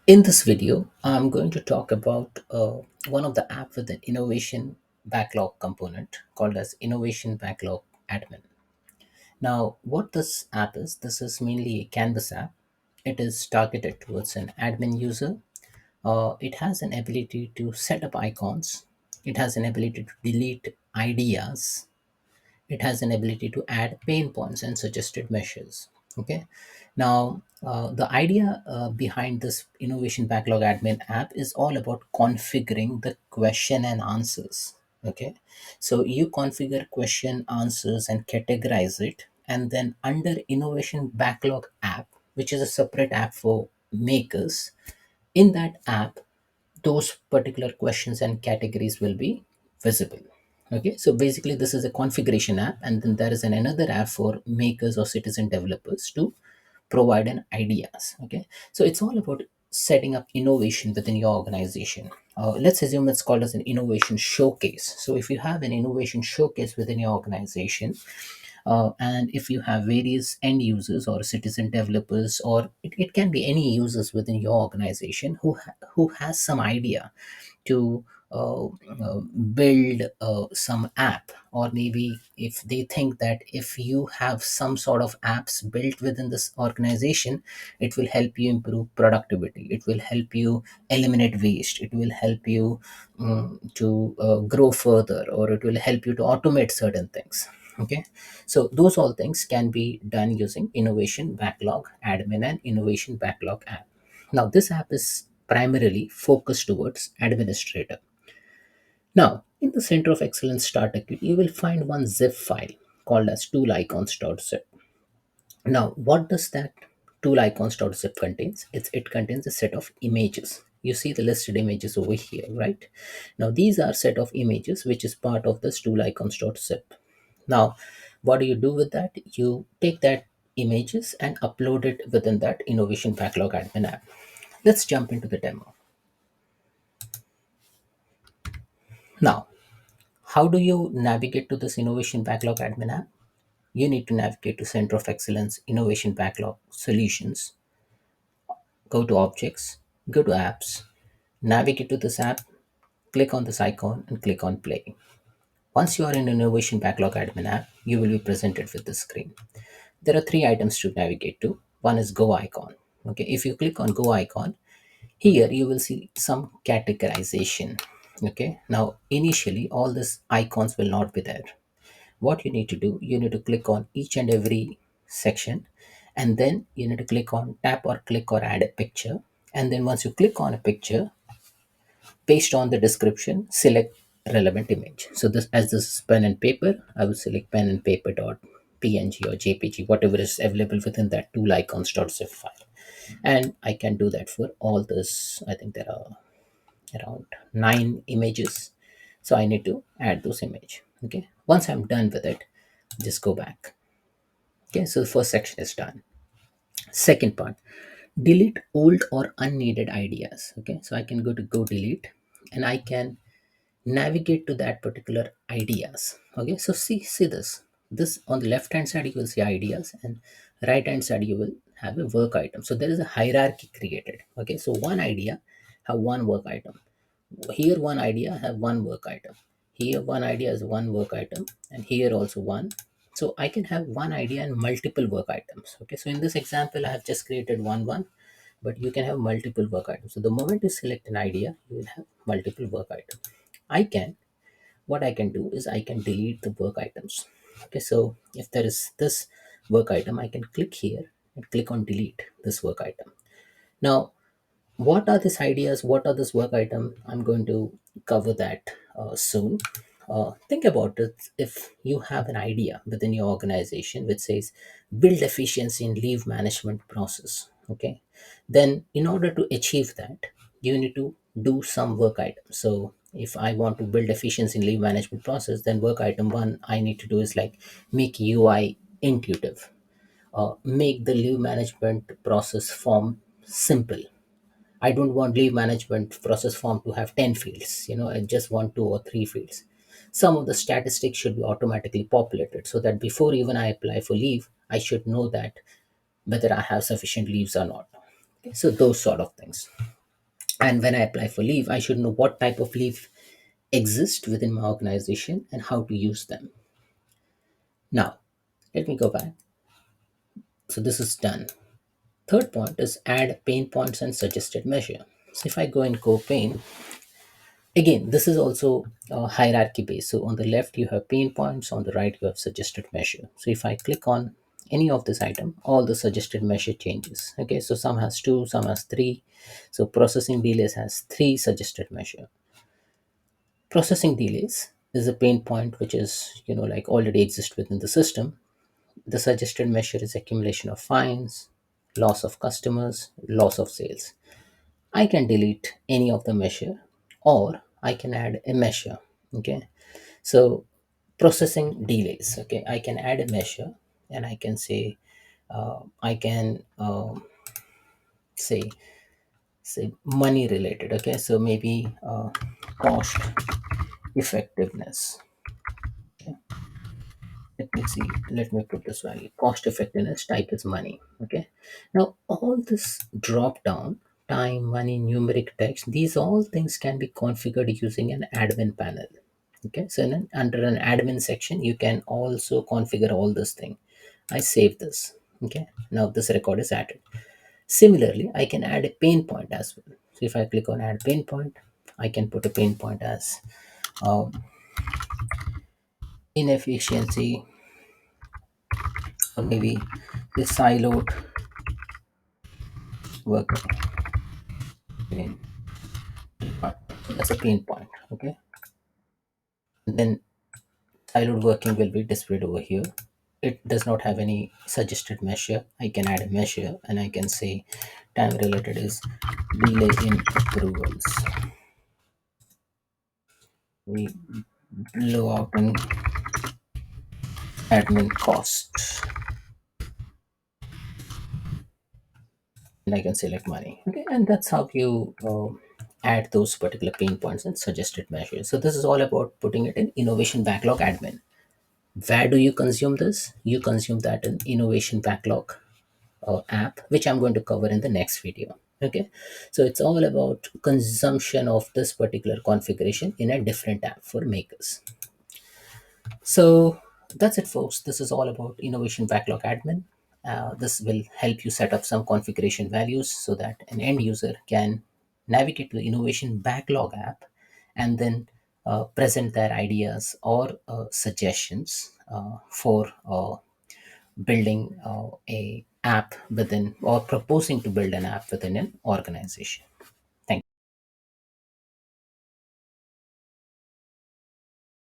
In this video, I'm going to talk about one of the app with an innovation backlog component called as Innovation Backlog Admin. Now, what this app is, this is mainly a Canvas app. It is targeted towards an admin user. It has an ability to set up icons. It has an ability to delete ideas. It has an ability to add pain points and suggested measures. Okay. Now, the idea behind this Innovation Backlog Admin app is all about configuring the question and answers. Okay. So you configure question answers and categorize it. And then under Innovation Backlog app, which is a separate app for makers, in that app, those particular questions and categories will be visible. Okay, so basically this is a configuration app, and then there is another app for makers or citizen developers to provide an ideas. Okay, so it's all about setting up innovation within your organization. Let's assume it's called as an innovation showcase. So if you have an innovation showcase within your organization, and if you have various end users or citizen developers, or it can be any users within your organization who has some idea to build some app, or maybe if they think that if you have some sort of apps built within this organization, it will help you improve productivity, it will help you eliminate waste, it will help you to grow further, or it will help you to automate certain things. Okay, so those all things can be done using Innovation Backlog Admin and Innovation Backlog app. Now this app is primarily focused towards administrator. Now, in the Center of Excellence Starter Kit, you will find one zip file called as toolicons.zip. Now, what does that toolicons.zip contains? It contains a set of images. You see the listed images over here, right? Now, these are set of images which is part of this toolicons.zip. Now, what do you do with that? You take that images and upload it within that Innovation Backlog Admin app. Let's jump into the demo. Now, how do you navigate to this Innovation Backlog Admin app? You need to navigate to Center of Excellence Innovation Backlog Solutions, go to Objects, go to Apps, navigate to this app, click on this icon, and click on Play. Once you are in Innovation Backlog Admin app, you will be presented with this screen. There are three items to navigate to. One is Go icon. Okay, if you click on Go icon, here you will see some categorization. Okay, now initially all these icons will not be there. What you need to do, you need to click on each and every section, and then you need to click on tap or click or add a picture. And then once you click on a picture, based on the description, select relevant image. So this, as this is pen and paper, I will select pen and paper dot png or jpg, whatever is available within that tool icons.zip file. And I can do that for all this. I think there are around 9 images, so I need to add those image. Okay, once I'm done with it, just go back. Okay, so the first section is done. Second part, delete old or unneeded ideas. Okay, so I can go to go delete, and I can navigate to that particular ideas. Okay, so see this on the left hand side you will see ideas, and right hand side you will have a work item. So there is a hierarchy created. Okay, so one idea have one work item, here one idea have one work item, here one idea is one work item, and here also one. So I can have one idea and multiple work items. Okay, so in this example I have just created one, but you can have multiple work items. So the moment you select an idea, you will have multiple work items. I can, what I can do is I can delete the work items. Okay, so if there is this work item, I can click here and click on delete this work item. Now, what are these ideas, what are this work item, I'm going to cover that soon. Think about it. If you have an idea within your organization which says build efficiency in leave management process, okay, then in order to achieve that, you need to do some work item. So if I want to build efficiency in leave management process, then work item one I need to do is like make UI intuitive, make the leave management process form simple. I don't want leave management process form to have 10 fields. I just want 2 or 3 fields. Some of the statistics should be automatically populated so that before even I apply for leave, I should know that whether I have sufficient leaves or not. Okay, so those sort of things. And when I apply for leave, I should know what type of leave exist within my organization and how to use them. Now, let me go back. So this is done. Third point is add pain points and suggested measure. So if I go in core pain, again, this is also hierarchy based. So on the left, you have pain points, on the right, you have suggested measure. So if I click on any of this item, all the suggested measure changes. Okay, so some has two, some has three. So processing delays has three suggested measure. Processing delays is a pain point which is, like already exist within the system. The suggested measure is accumulation of fines, loss of customers, loss of sales. I can delete any of the measure or I can add a measure. Okay. So processing delays. Okay. I can add a measure and I can say, I can say, money related. Okay. So maybe cost effectiveness. Let me see, let me put this value, cost effectiveness type is money. Okay, now all this drop down, time, money, numeric text, these all things can be configured using an admin panel. Okay, so under an admin section you can also configure all this thing. I save this. Okay, now this record is added. Similarly, I can add a pain point as well. So if I click on add pain point, I can put a pain point as um, inefficiency, or maybe the siloed work pain point. That's a pain point. Okay, and then siloed working will be displayed over here. It does not have any suggested measure. I can add a measure and I can say time related is delay in approvals. We blow out an admin cost and I can select money. Okay, and that's how you add those particular pain points and suggested measures. So this is all about putting it in Innovation Backlog Admin. Where do you consume this? You consume that in Innovation Backlog app, which I'm going to cover in the next video. Okay, so it's all about consumption of this particular configuration in a different app for makers. So that's it, folks. This is all about Innovation Backlog Admin. This will help you set up some configuration values so that an end user can navigate to the Innovation Backlog app and then present their ideas or suggestions for building a app within, or proposing to build an app within an organization.